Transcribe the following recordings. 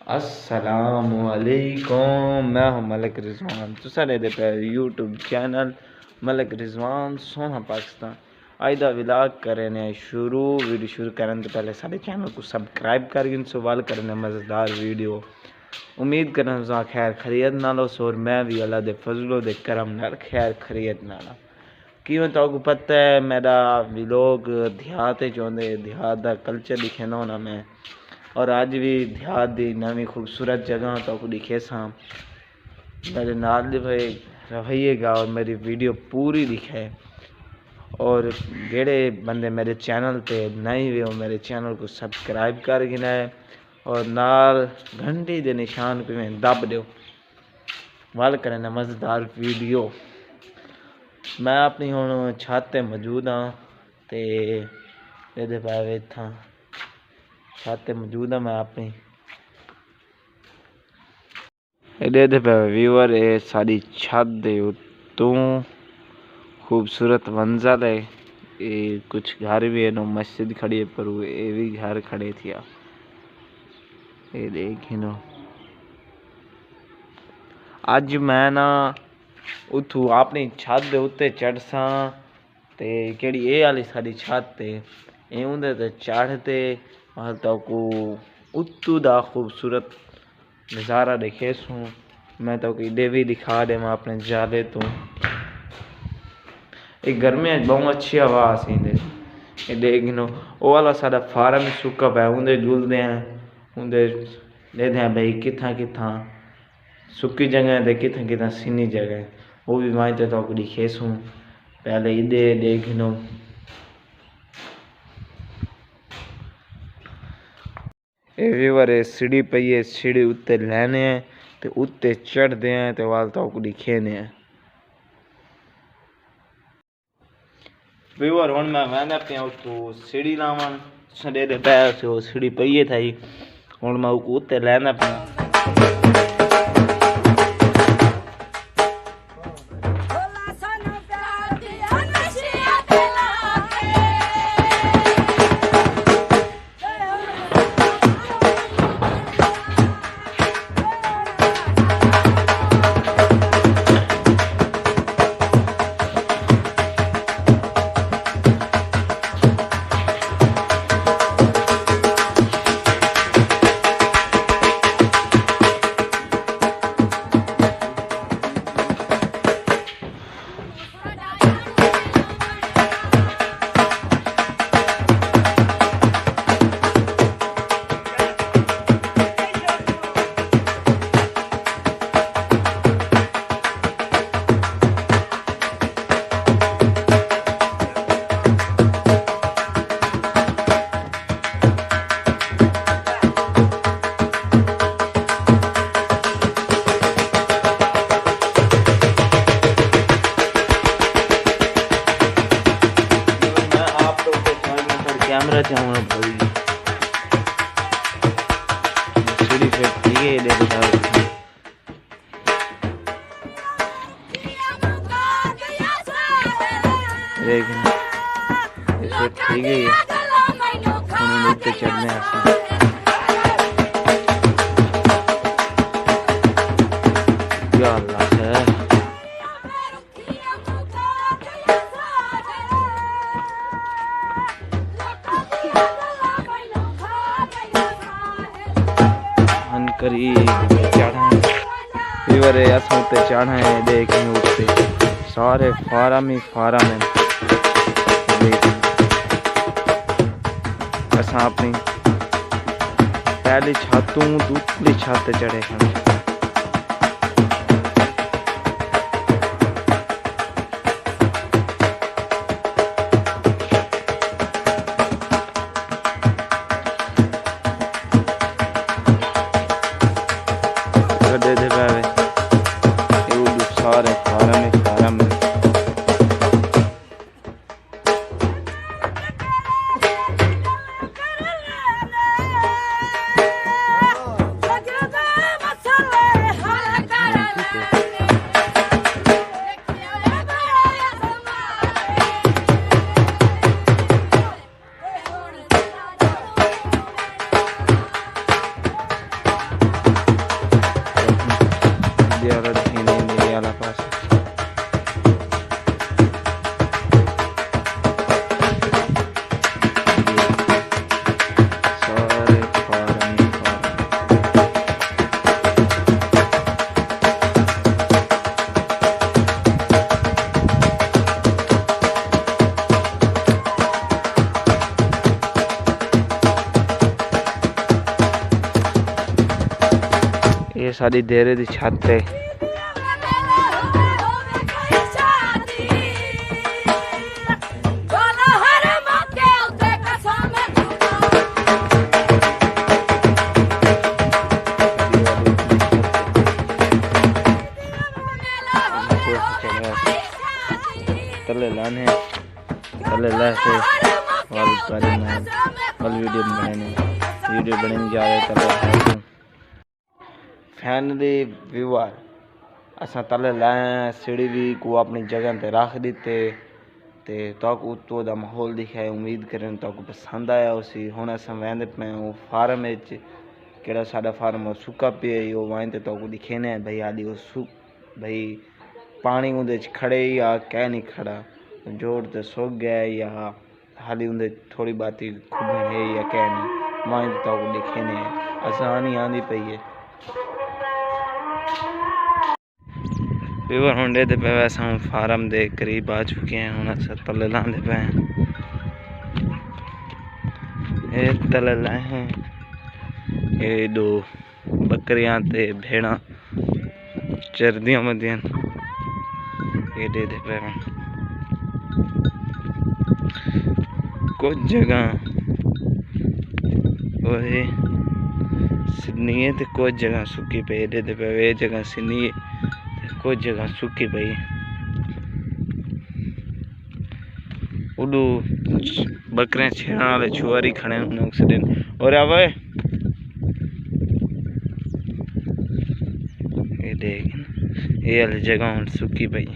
अस्सलामुअलैकुम, मैं हूं मलिक रिजवान। तुसा दे पे यूट्यूब चैनल मलिक रिजवान सोना पाकिस्तान। अज दा विलाग करने शुरू। वीडियो शुरू करने तो पहले सारे चैनल को सब्सक्राइब करके सवाल करने मज़ेदार वीडियो। उम्मीद करना खैर खरीद नालो और मैं भी अल्लाह दे फजलो दे करम नाल खैर खरीद नाला। क्यों तो पता है मेरा विलोग देहात चाहते देहात का कल्चर दिखेना होना मैं, और आज भी देहात की नवी खूबसूरत जगह तो दिखे सा मेरे नाल रहिएगा और मेरी वीडियो पूरी दिखे। और जेड़े बंदे मेरे चैनल पे नए हुए हो मेरे चैनल को सब्सक्राइब कर गिना और नाल घंटी के निशान पे दब दो वाल करना मज़ेदार वीडियो। मैं अपनी हुण छत ते मौजूद हाँ ते एदे पावे था छत मौजूद है मैं अपनी एडे पे व्यूअर है सारी छत दे उत्तों खूबसूरत मंजर है। ये कुछ घर भी है नो मस्जिद खड़ी है पर ये भी घर खड़े थे। ये देखी नो अज मैं ना उतू अपनी छत दे उत्ते चढ़सा ते केड़ी ये वाली सारी छत है ये उंदे ते चढ़ते तो को उत्तू दा खूबसूरत नज़ारा देखे सूँ। मैं तो इधे भी दिखा दे मैं अपने जाले तो एक गर्मियाँ बहुत अच्छी हवा आसी दे ये देखनो वो वाला सारा फार्म सुक्का पे उंदे झूलते हैं उंदे लेते हैं भाई किथा किथा सुक्की जगह दे किथा किथा सीनी जगह वो भी माइते तो दिखे सूँ। पहले इधे देखनो व्यूअर सीढ़ी पई है सीढ़ी उत्ते लेने हैं ते उत्ते चढ़ते हैं ते वाल तो दिखेने हैं। व्यूअर हुण मैं वहदा पिया उतो सीढ़ी लावन सडे दे पैर से वो सीढ़ी पई है थी हुण मैं उत्ते लैंदा पिया। कैमरा चाहूँगा भाई सीढ़ी पे ठीक है दे बता लेकिन इसे ठीक है हम नीचे चढ़ने आसान या अल्लाह है। चढ़ा असते चढ़ा है देखें उठते सारे फार्म ही फार्म है। असा अपनी पहली छतों दूसरी छत चढ़े हैं। सारे फार्म ये सारी डेरे दी छत है। तले लाने तले लासे वाल वीडियो बनाने जा रहे तले फैन दे व्यूअर असा तले लाए सीढ़ी भी को अपनी जगह पे रख दीते ते तक उत्तो दा माहौल दिखाए। उम्मीद करें तक पसंद आया उसी। हुण असा वेंदे पे वो फार्म विच केड़ा साडा फार्म सुक्का पे वो वाइन ते तक दिखेने भाई आदि वो सुक भाई पानी उंदे च खड़े या कह नहीं खड़ा जोड़ ते सुक गया या हाली उंदे थोड़ी बाती खुबन है या कह नहीं वाइन ते तक दिखेने आसानी आंदी पई है। व्यूअर हुंडे ते पे वैसा हम फार्म दे करीब आ चुके हैं। हुण अस तले लांदे पे ये तले लाए हैं। ये दो बकरियां ते भेड़ा चरदियां मदियां ये दे पे कुछ जगह वो है सिनी है तो कुछ जगह सुकी पे दे पे वे जगह सिनी है कुछ जगह सुकी पई। उडू बकरे छेड़न वाले छुआरी खड़े हैं एक्सीडेंट और अब ये देख ये वाली जगह सुकी पई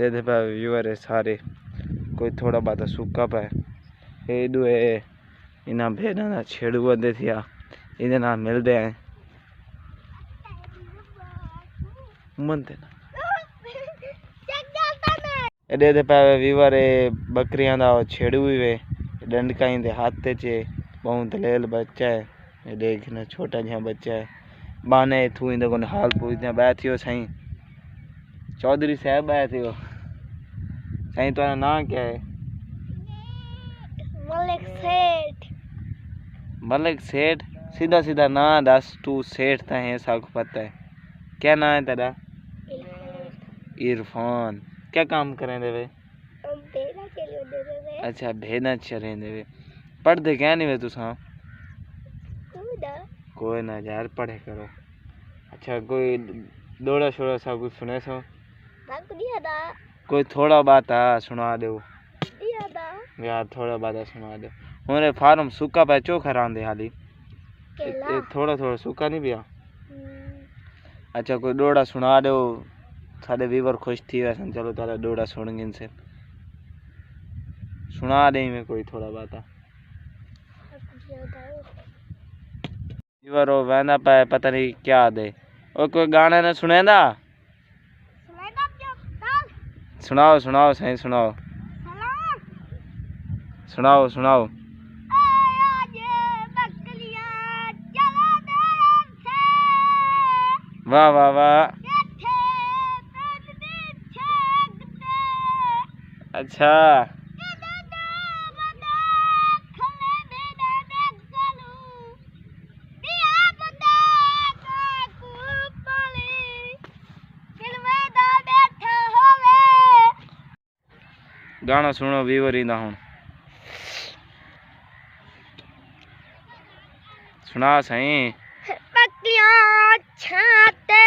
दे पे व्यूअर है सारे कोई थोड़ा बहुत सुक्का पे ये दो इन्हें भेड़ा ना छेड़ू बंदे थिया इन्हें ना मिलते हैं मनते ना दे पे व्यूअर बकरियां दा छेड़ू भी वे डंडका इंदे हाथ चे बहुत दलेल बच्चा है। ये देखना छोटा जहा बच्चा है बाने थू इंदे को हाल पूछते बैठियो सही चौधरी साहब बैठियो सही तुम्हारा नाम क्या है? मलिक सेठ। मलिक सेठ सीधा सीधा ना दस तू सेठ था है सब पता है क्या नाम है तेरा? इरफान। क्या काम करें देवे? भेड़ा चले देवे। अच्छा भेड़ा चले देवे। पढ़ते क्या नहीं वे तुसा? कोई ना यार पढ़े करो। अच्छा कोई दौड़ा शोड़ा सा कुछ सुने सो? कोई थोड़ा बात सुना दो यार थोड़ा बात सुना दो। हमारे फार्म सूखा पे चोखा रांधे हाली थोड़ा थोड़ा सूखा नहीं पिया। अच्छा कोई डोड़ा सुना दो साढ़े व्यूअर खुश थी वैसे चलो तारा डोड़ा सुनेंगे इनसे सुना दे में कोई थोड़ा बात व्यूअर हो वहना पे पता नहीं क्या दे और कोई गाना ने सुने ना सुनाओ सुनाओ सही सुनाओ सुनाओ सुनाओ। वाह वाह वाह अच्छा गाना सुनो व्यूअर इंदा हुन सुना सही। बकरियां छाते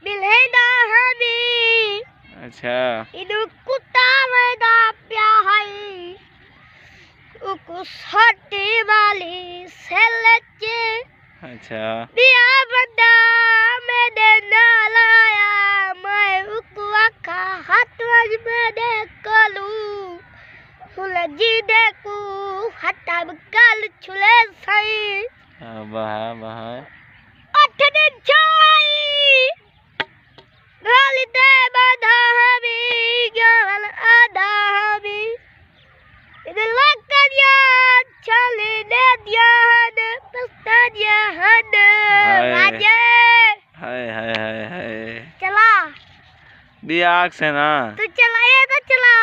बिलेदा हबी अच्छा इदु कुत्ता वेदा प्या है उकु सटी वाली सेलचे अच्छा बिया बड़ा में दे नालाया मैं उकु आका हाथ वज में दे कलू हुलजी देखू हटा बकल छुले सही वाह वाह 8 दिन छाई गाली दे बाधा हबी गल आधा हबी इधर लकड़िया चले दे दिया हद पस्ता दिया हद राजे हाय हाय हाय हाय चला दिया आग से ना तू चलाए तो चला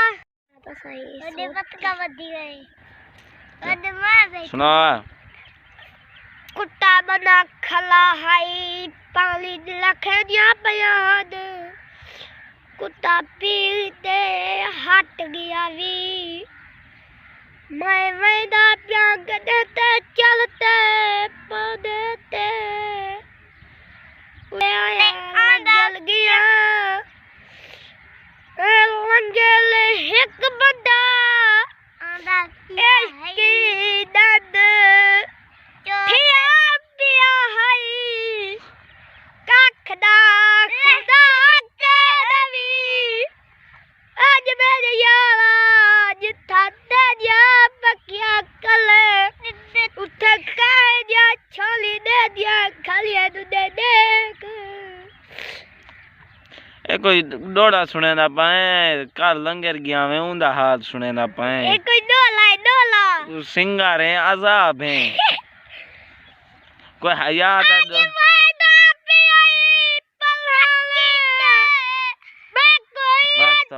तो सही अरे मत का बदी गई अरे मैं सुना कुत्ता बना खला हाई पानी लखे दिया बयान कुत्ता पीते हट गया भी मैं वैदा प्यांग देते चलते पौधे जल गया लंगेल एक बंदा इसकी दर्द थिया पिया है काखदा खुदा के रवि आज मेरे यारा जिथा दे दिया बकिया कले उठे कह दिया छोली दे दिया खालिया तू दे देख ए कोई डोड़ा सुने दा पाए कल लंगर गया में उंदा हाल सुने दा पाए ए कोई डोला सिंगार है अजाब है कोई हया दा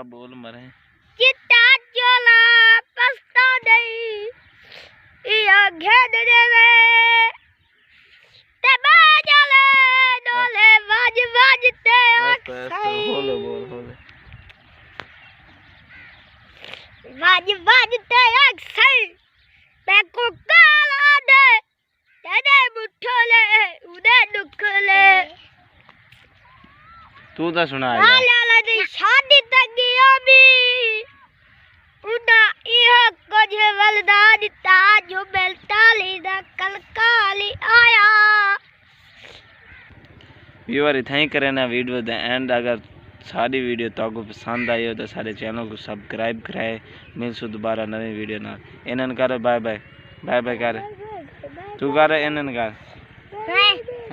बोल मरे चिट्टा चोला पस्ता नहीं या घेद देवे ते बाजले डोले बाज बाजते बोलो बोल बाज बाजते अक्सर मैं को काला दे तेरे मुठोले उदे दुखले तू तो सुना लाला दी शादी तक गया भी उदा यह कुछ वलदा दिता जो बेलताली दा कलकाली आया व्यूअर इतना करे ना वीडियो द एंड अगर सारी वीडियो तो आपको पसंद आई हो तो सारे चैनल को सब्सक्राइब कराए मिलसू दोबारा नई वीडियो ना इन्हन कर बाय बाय कर तू कर इन्हन कर